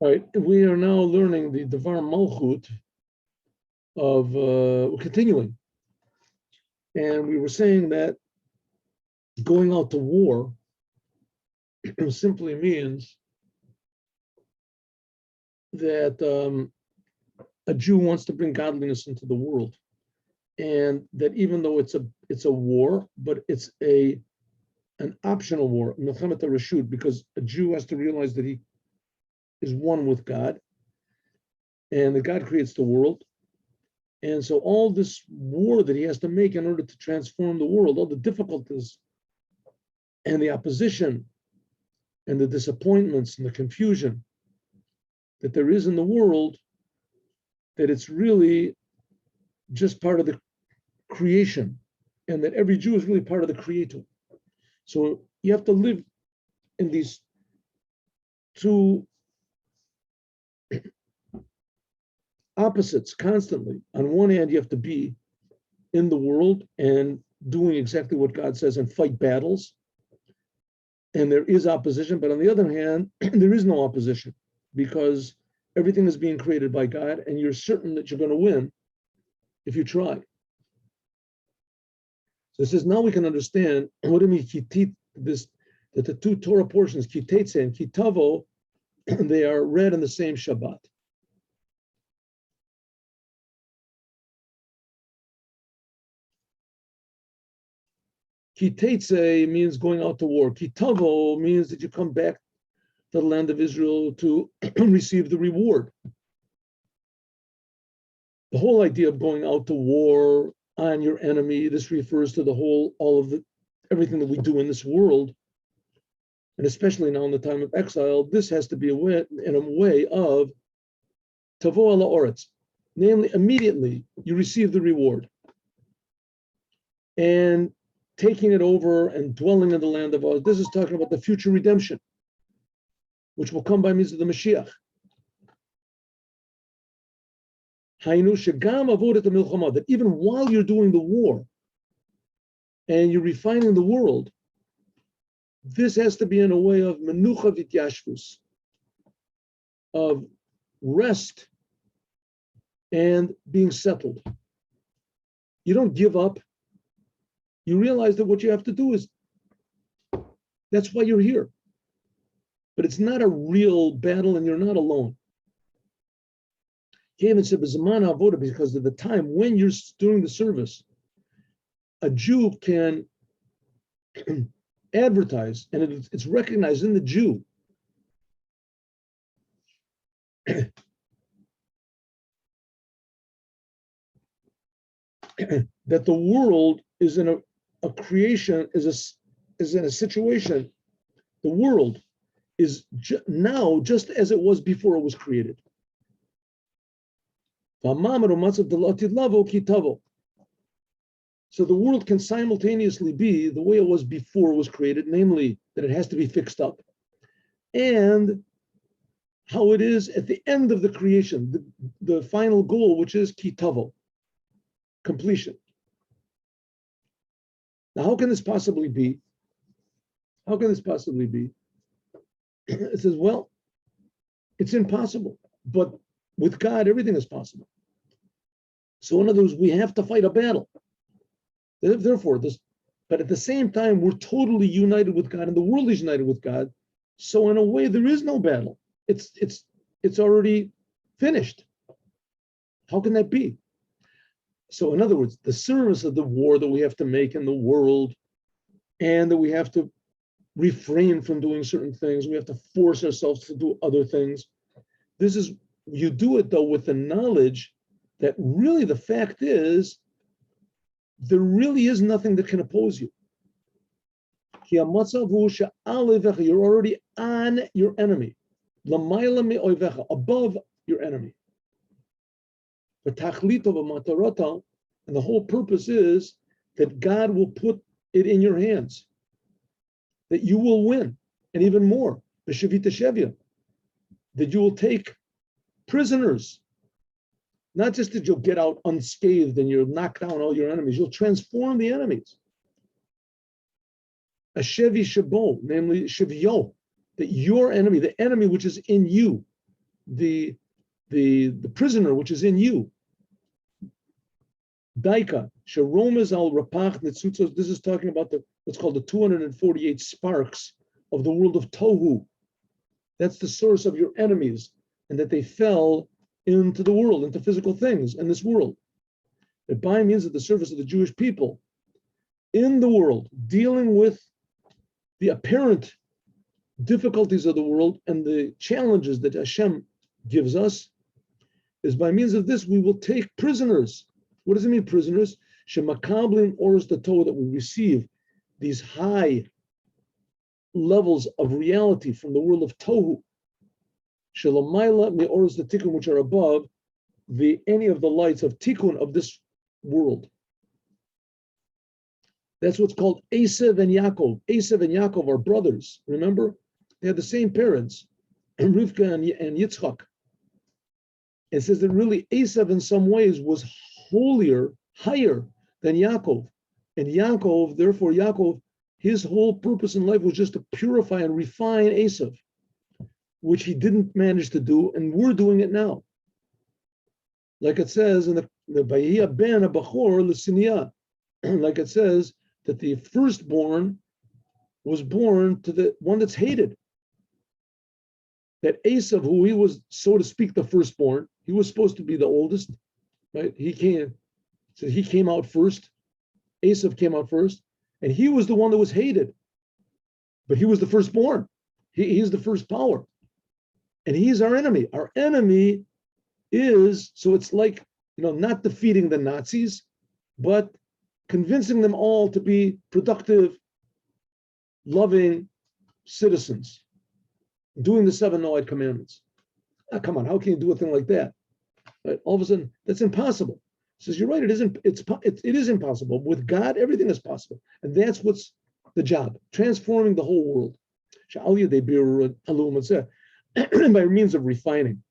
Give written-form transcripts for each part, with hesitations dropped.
All right, we are now learning the Dvar Malchut of, we're continuing. And we were saying that going out to war simply means that a Jew wants to bring godliness into the world. And that even though it's a war, but it's an optional war, Milchemet HaRashut, because a Jew has to realize that he is one with God, and that God creates the world. And so all this war that he has to make in order to transform the world, all the difficulties and the opposition and the disappointments and the confusion that there is in the world, that it's really just part of the creation, and that every Jew is really part of the Creator. So you have to live in these two opposites constantly. On one hand, you have to be in the world and doing exactly what God says and fight battles. And there is opposition, but on the other hand, there is no opposition because everything is being created by God, and you're certain that you're going to win if you try. So it says, now we can understand what it means, that the two Torah portions, Kitetse and Kitavo, they are read in the same Shabbat. Kitetse means going out to war. Kitavo means that you come back to the land of Israel to receive the reward. The whole idea of going out to war on your enemy, this refers to everything that we do in this world, and especially now in the time of exile. This has to be in a way of tavo ala oretz, namely immediately you receive the reward. And taking it over and dwelling in the land of Oz. This is talking about the future redemption, which will come by means of the Mashiach. That even while you're doing the war and you're refining the world, this has to be in a way of menucha v'tyashvus, of rest and being settled. You don't give up. You realize that what you have to do is, that's why you're here. But it's not a real battle and you're not alone. He even said, because of the time when you're doing the service, a Jew can advertise, and it's recognized in the Jew that the world is in a creation, is in a situation, the world is now just as it was before it was created. So the world can simultaneously be the way it was before it was created, namely that it has to be fixed up, and how it is at the end of the creation, the final goal, which is kitavo, completion. Now, how can this possibly be? How can this possibly be? It says, well, it's impossible, but with God, everything is possible. So in other words, we have to fight a battle. Therefore, but at the same time, we're totally united with God, and the world is united with God. So in a way, there is no battle. It's already finished. How can that be? So in other words, the service of the war that we have to make in the world, and that we have to refrain from doing certain things, we have to force ourselves to do other things. You do it though with the knowledge that really the fact is, there really is nothing that can oppose you. You're already on your enemy, above your enemy. And the whole purpose is that God will put it in your hands, that you will win, and even more, that you will take prisoners. Not just that you'll get out unscathed and you'll knock down all your enemies, you'll transform the enemies. A shevi shabo, namely shivyo, that your enemy, the enemy which is in you, the prisoner which is in you. Daika, Sharomas al Rapach Nitzutzos. This is talking about what's called the 248 sparks of the world of Tohu. That's the source of your enemies, and that they fell into the world, into physical things in this world. That by means of the service of the Jewish people in the world, dealing with the apparent difficulties of the world and the challenges that Hashem gives us, is by means of this we will take prisoners. What does it mean, prisoners? Shemakablim oros the Torah, that we receive these high levels of reality from the world of Tohu. Shelamayla me oros the Tikkun, which are above any of the lights of Tikkun of this world. That's what's called Esav and Yaakov. Esav and Yaakov are brothers. Remember, they had the same parents, Rivka and Yitzchak. It says that really Esav in some ways was holier, higher than Yaakov. And Yaakov, therefore Yaakov, his whole purpose in life was just to purify and refine Esav, which he didn't manage to do, and we're doing it now. Like it says in the Vayia ben Abachor l'Siniyah, like it says that the firstborn was born to the one that's hated. That Esav, who he was, so to speak, the firstborn, he was supposed to be the oldest, right? He came out first. Esav came out first, and he was the one that was hated. But he was the firstborn. He's the first power. And he's our enemy. Our enemy is, so it's like, not defeating the Nazis, but convincing them all to be productive, loving citizens, doing the 7 Noahide commandments. Come on, how can you do a thing like that? Right? All of a sudden, that's impossible. He says, you're right, it is impossible. With God, everything is possible. And that's what's the job, transforming the whole world. By means of refining.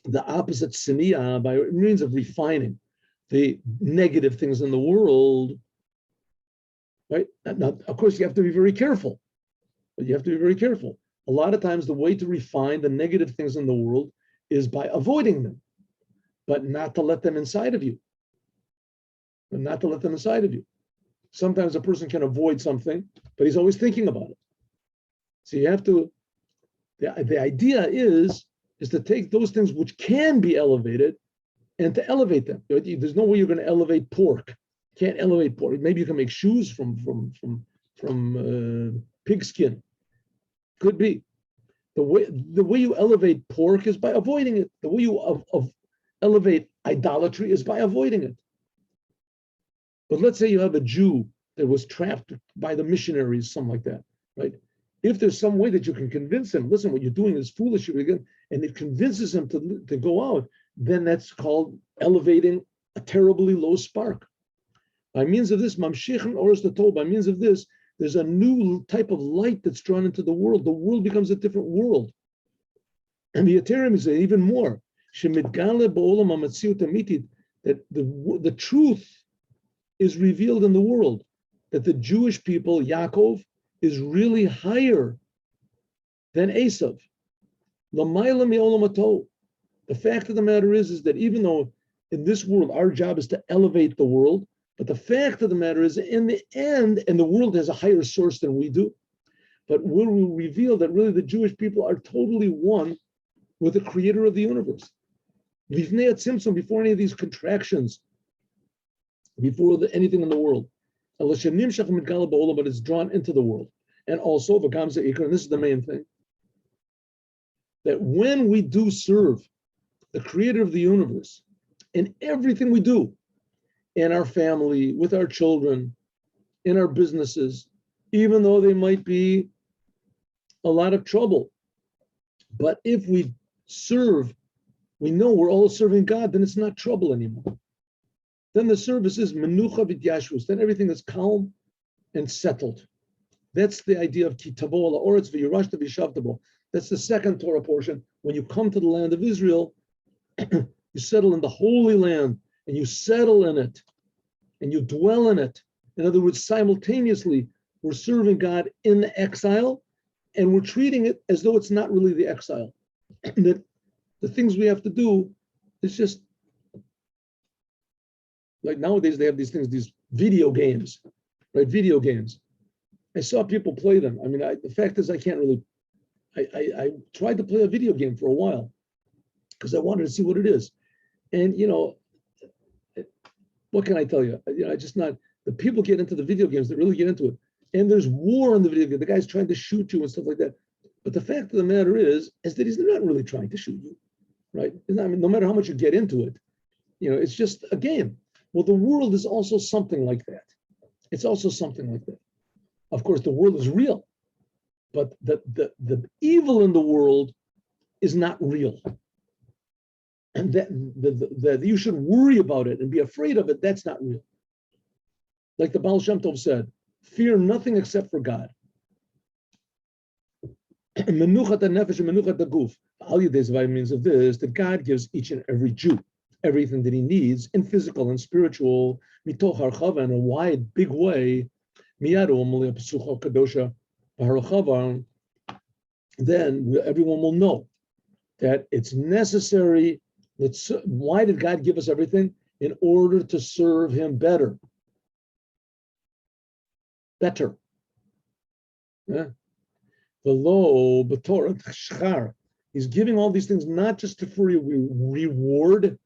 The opposite siniyah, by means of refining the negative things in the world, right? Now, of course, you have to be very careful. A lot of times, the way to refine the negative things in the world is by avoiding them, but not to let them inside of you. Sometimes a person can avoid something, but he's always thinking about it. So you have to, the idea is to take those things which can be elevated and to elevate them. There's no way you're going to elevate pork. Can't elevate pork. Maybe you can make shoes from pig skin. Could be. The way you elevate pork is by avoiding it. The way you elevate idolatry is by avoiding it. But let's say you have a Jew that was trapped by the missionaries, something like that, right? If there's some way that you can convince him, listen, what you're doing is foolish, and it convinces him to go out, then that's called elevating a terribly low spark. By means of this, Mamshich and Oros the Tov, by means of this, there's a new type of light that's drawn into the world. The world becomes a different world. And the Aterim is even more. That the truth is revealed in the world. That the Jewish people, Yaakov, is really higher than Esav. The fact of the matter is that even though in this world our job is to elevate the world, but the fact of the matter is, in the end, and the world has a higher source than we do, but we will reveal that really the Jewish people are totally one with the creator of the universe. Livnei Tzimtzum, before any of these contractions, before anything in the world, but it's drawn into the world. And also, and this is the main thing, that when we do serve the creator of the universe in everything we do, in our family, with our children, in our businesses, even though they might be a lot of trouble. But if we serve, we know we're all serving God, then it's not trouble anymore. Then the service is menucha v'yashvus, then everything is calm and settled. That's the idea of ki tavo ala oretz v'yirashta v'yishavtabo. That's the second Torah portion. When you come to the land of Israel, you settle in the Holy Land, and you settle in it, and you dwell in it. In other words, simultaneously, we're serving God in the exile, and we're treating it as though it's not really the exile. That the things we have to do is just like nowadays they have these things, these video games, right? Video games. I saw people play them. I mean, the fact is I can't really, I tried to play a video game for a while because I wanted to see what it is. And, what can I tell you? I just not, the people get into the video games, they really get into it. And there's war in the video game. The guy's trying to shoot you and stuff like that. But the fact of the matter is that he's not really trying to shoot you, right? I mean, no matter how much you get into it, it's just a game. Well, the world is also something like that. It's also something like that. Of course, the world is real, but the evil in the world is not real. And that you should worry about it and be afraid of it, that's not real. Like the Baal Shem Tov said, fear nothing except for God. Menuchat nefesh and menuchat guf. All means of this, that God gives each and every Jew everything that he needs in physical and spiritual, mitoch harchava, in a wide, big way. Then everyone will know that it's necessary. Why did God give us everything? In order to serve him better. Better. Yeah. He's giving all these things not just for a reward.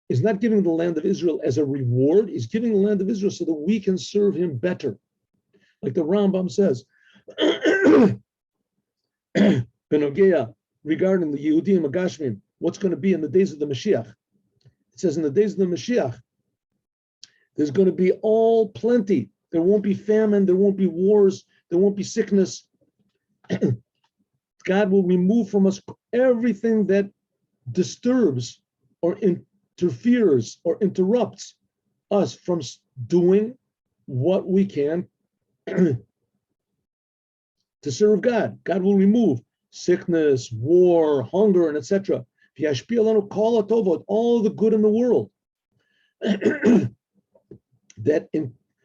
He's not giving the land of Israel as a reward. He's giving the land of Israel so that we can serve him better. Like the Rambam says, Benogea, regarding the Yehudim Agashmim, what's going to be in the days of the Mashiach. It says in the days of the Mashiach, there's going to be all plenty. There won't be famine, there won't be wars, there won't be sickness. God will remove from us everything that disturbs or interferes or interrupts us from doing what we can to serve God. God will remove sickness, war, hunger, and etc. All the good in the world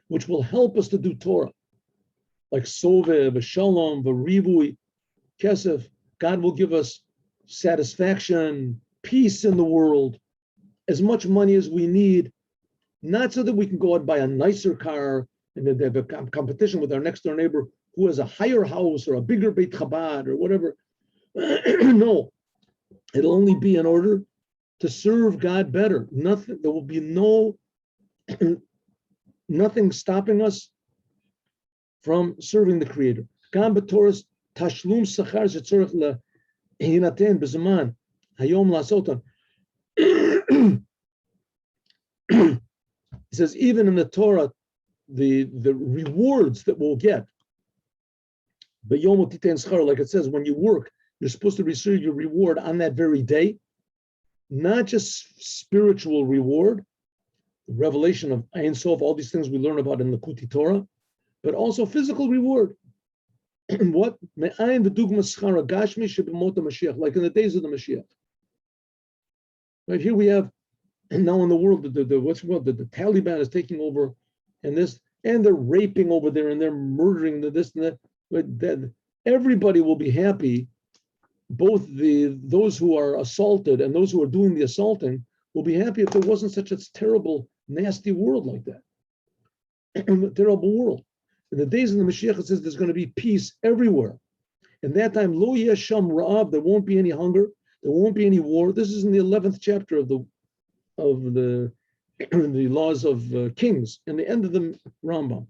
which will help us to do Torah, like Sovev, Shalom, Rivui, Kesef. God will give us satisfaction, peace in the world, as much money as we need, not so that we can go out and buy a nicer car and then have a competition with our next door neighbor who has a higher house or a bigger Beit Chabad or whatever. No, it'll only be in order to serve God better. Nothing. There will be nothing stopping us from serving the Creator. Gam b'Torah's tashlum sachar shetzorech lehinaten b'zaman hayom lasotan. He says, even in the Torah, the rewards that we'll get, like it says, when you work, you're supposed to receive your reward on that very day, not just spiritual reward, the revelation of Ein Sof, all these things we learn about in the Kuti Torah, but also physical reward. What? Like in the days of the Mashiach. Right here we have, and now in the world, the Taliban is taking over, and they're raping over there, and they're murdering this and that. But everybody will be happy. Both those who are assaulted and those who are doing the assaulting will be happy if there wasn't such a terrible, nasty world like that. A terrible world. In the days of the Mashiach, it says there's going to be peace everywhere. In that time, lo yesham ra'av, there won't be any hunger, there won't be any war. This is in the 11th chapter of the the laws of kings, in the end of the Rambam.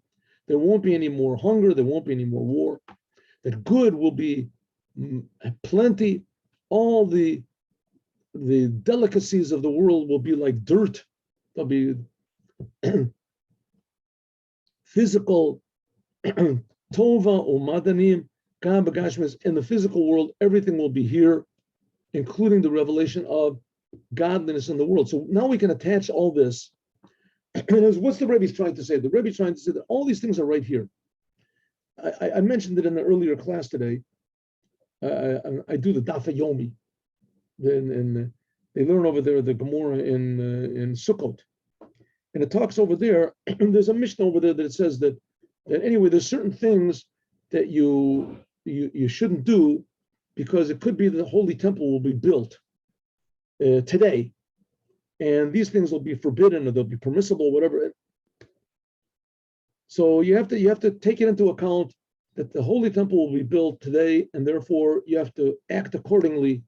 There won't be any more hunger, there won't be any more war. That good will be plenty. All the delicacies of the world will be like dirt. They'll be physical tova or madanim, gam b'gashmis. In the physical world, everything will be here, including the revelation of godliness in the world. So now we can attach all this. And what's the Rebbe trying to say? The Rebbe is trying to say that all these things are right here. I mentioned it in the earlier class today. I do the Daf Yomi, and they learn over there the Gemara in Sukkot, and it talks over there. And there's a Mishnah over there that says that anyway, there's certain things that you shouldn't do because it could be that the Holy Temple will be built today, and these things will be forbidden or they'll be permissible, whatever. So you have to take it into account that the Holy Temple will be built today, and therefore you have to act accordingly,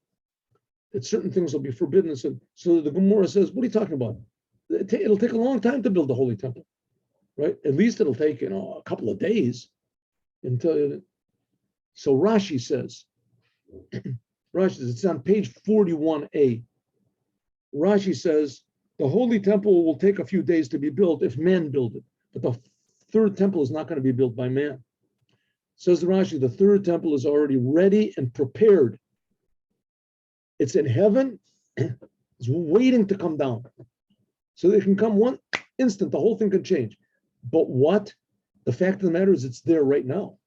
that certain things will be forbidden. So the Gemara says, what are you talking about? It'll take a long time to build the Holy Temple, right? At least it'll take, a couple of days until. So Rashi says, it's on page 41a. Rashi says, the Holy Temple will take a few days to be built if men build it, but the third temple is not going to be built by man. Says the Rashi, the third temple is already ready and prepared. It's in heaven, it's waiting to come down. So they can come one instant, the whole thing can change. But what? The fact of the matter is it's there right now.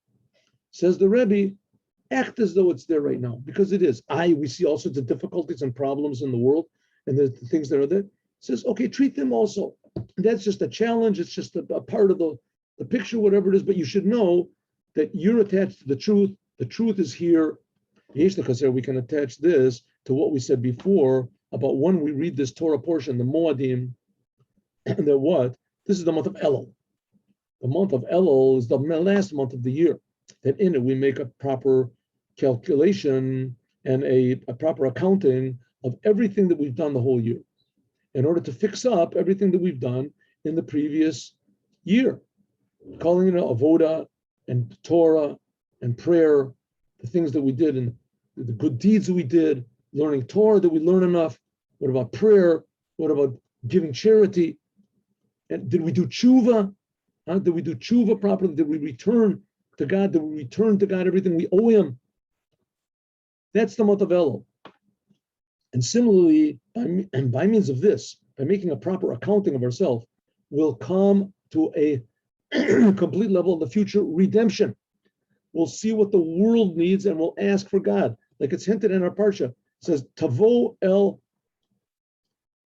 Says the Rebbe, act as though it's there right now, because it is. We see all sorts of difficulties and problems in the world, and there's the things that are there. Says, okay, treat them also. That's just a challenge, it's just a part of the picture, whatever it is, but you should know that you're attached to the truth. The truth is here. Because we can attach this to what we said before about when we read this Torah portion, the Moadim, and that what? This is the month of Elul. The month of Elul is the last month of the year. That in it we make a proper calculation and a proper accounting of everything that we've done the whole year, in order to fix up everything that we've done in the previous year, calling it avoda and Torah and prayer, the things that we did and the good deeds that we did, learning Torah, that we learn enough. What about prayer? What about giving charity? And did we do tshuva? Did we do tshuva properly? Did we return to God? Did we return to God everything we owe Him? That's the month of Elul. And similarly, by means of this, by making a proper accounting of ourselves, we'll come to a complete level of the future redemption. We'll see what the world needs and we'll ask for God. Like it's hinted in our parsha. It says, Tavo el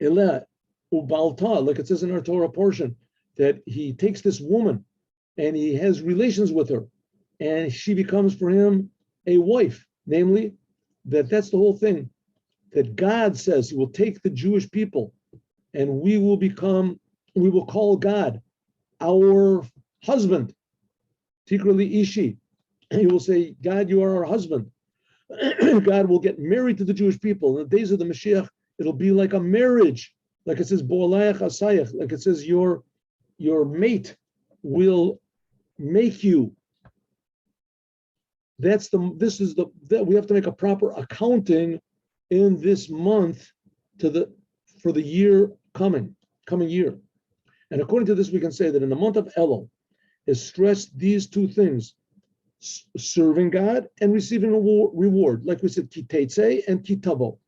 Elah ubalta, like it says in our Torah portion, that he takes this woman and he has relations with her and she becomes for him a wife. Namely, that's the whole thing. That God says he will take the Jewish people and we will call God our husband. Tikrali Ishi. He will say, God, you are our husband. God will get married to the Jewish people. In the days of the Mashiach, it'll be like a marriage. Like it says, Bo'alayach asayach. Like it says, your mate will make you. We have to make a proper accounting in this month for the year coming year. And according to this, we can say that in the month of Elul is stressed these two things: serving God and receiving a reward. Like we said, kitetse and kitavo.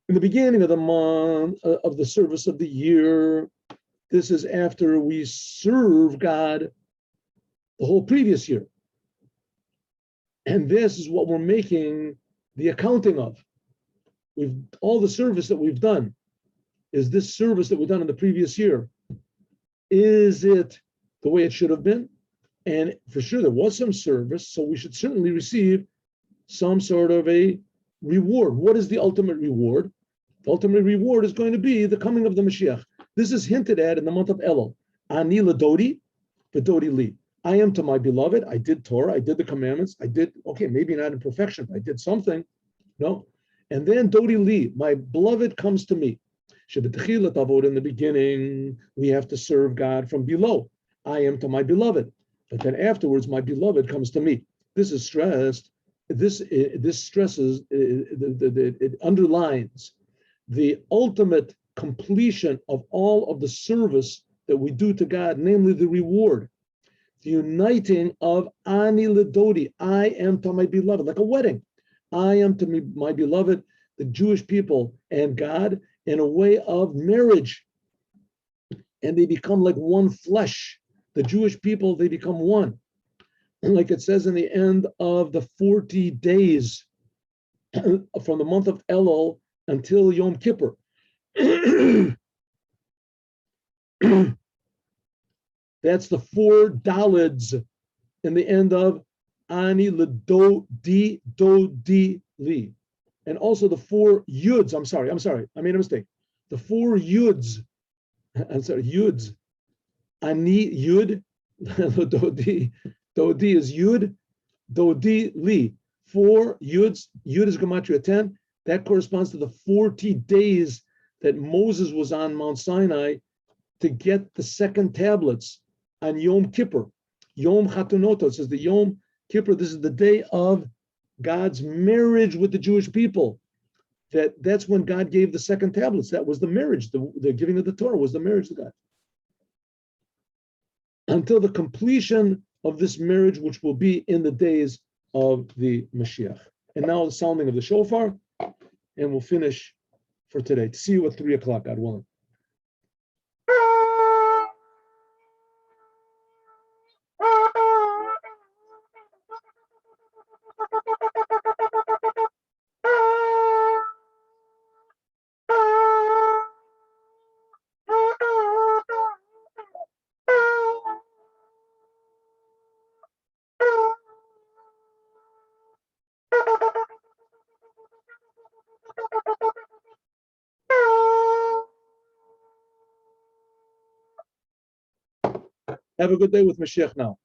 In the beginning of the month of the service of the year, this is after we serve God the whole previous year. And this is what we're making the accounting of. All the service that we've done is this service that we've done in the previous year. Is it the way it should have been? And for sure, there was some service, so we should certainly receive some sort of a reward. What is the ultimate reward? The ultimate reward is going to be the coming of the Mashiach. This is hinted at in the month of Elul. Ani ladodi, v'dodi li. I am to my beloved. I did Torah. I did the commandments. Maybe not in perfection, but I did something. No. And then dodi li, my beloved comes to me. In the beginning, we have to serve God from below. I am to my beloved. But then afterwards, my beloved comes to me. This is stressed. This stresses, it underlines the ultimate completion of all of the service that we do to God, namely the reward. The uniting of Ani Ledodi, I am to my beloved, like a wedding. I am to my beloved, the Jewish people and God, in a way of marriage. And they become like one flesh. The Jewish people, they become one. And like it says in the end of the 40 days from the month of Elul until Yom Kippur. That's the 4 dalids in the end of Ani Ledo Di Do Di Li. and also the 4 yuds. I'm sorry, I made a mistake. The 4 yuds. I'm sorry, yuds. Ani yud. Dodi is yud. Dodi li. 4 yuds. Yud is gematria 10. That corresponds to the 40 days that Moses was on Mount Sinai to get the second tablets on Yom Kippur. Yom Chatunoto. It says the Yom Kippur. This is the day of God's marriage with the Jewish people. That's when God gave the second tablets. That was the marriage. The giving of the Torah was the marriage to God. Until the completion of this marriage, which will be in the days of the Mashiach. And now the sounding of the shofar, and we'll finish for today. See you at 3 o'clock, God willing. Have a good day with Mashiach now.